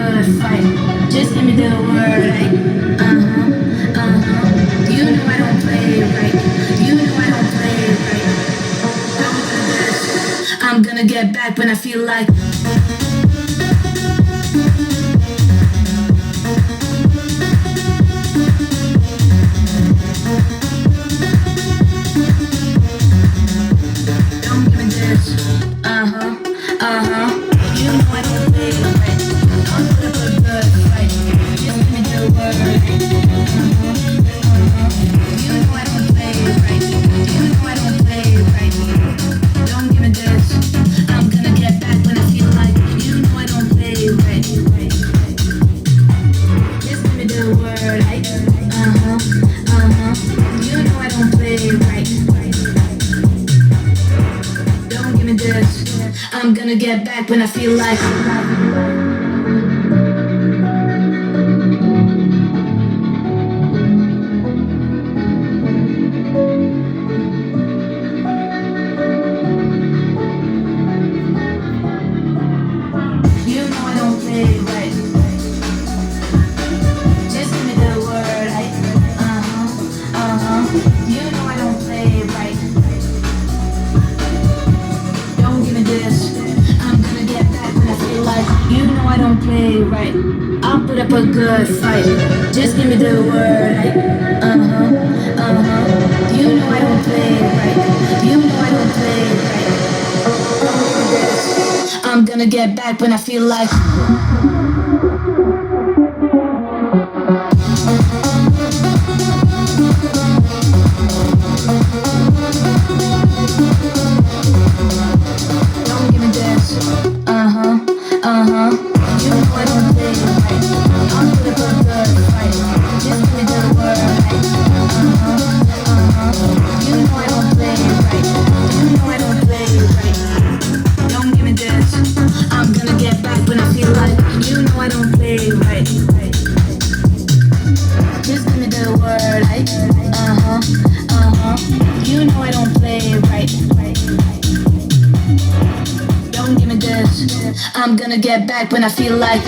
good fight. Just give me the word, like, You know I don't play right. You know I don't play right. Don't do this. I'm gonna get back when I feel like. Don't give me this. You know I don't play right. I'm gonna put a good fight. Just give me the word. You know I don't play right. You know I don't play right. Don't give me this. I'm gonna get back when I feel like. You know I don't play right. Just give me the word. You know I don't play right. Don't give me this. I'm gonna get back when I feel like. You know I don't play right. Just give me the word. You know I don't play right. Don't give me this. I'm gonna get back when I feel like. You know I don't play right. I'll put up a good fight. Just give me the word. You know I don't play right. You know I don't play right. Don't give me this. I'm gonna get back when I feel like. Don't give me this. You know I don't play right. I'll put up a good fight. Just give me the word. You know I don't play right. You know I don't play right. Don't give me this. I'm gonna get back when I feel like. You know I don't play right. Just give me the word. You know I don't play right. Don't give me this. I'm gonna get back when I feel like.